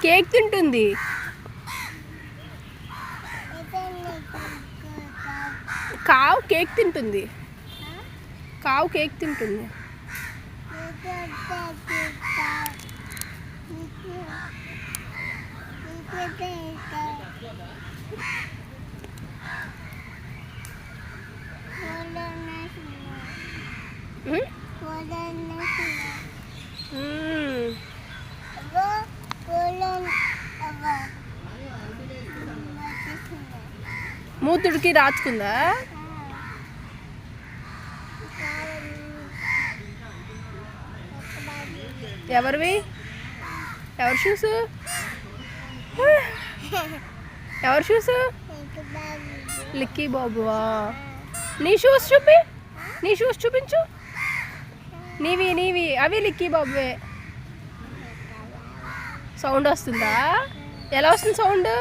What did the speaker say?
Cake తింటుంది. కావు cake తింటుంది. కావు కేక్ తింటుంది. మూతుడికి రాచుకుందా? ఎవరివి? ఎవరి షూస్? ఎవరి షూస్? లిక్కీ బాబువా? నీ షూస్ చూపి. నీ షూస్ చూపించు. నీవి అవి లిక్కీ బాబువే. సౌండ్ వస్తుందా? ఎలా వస్తుంది సౌండ్?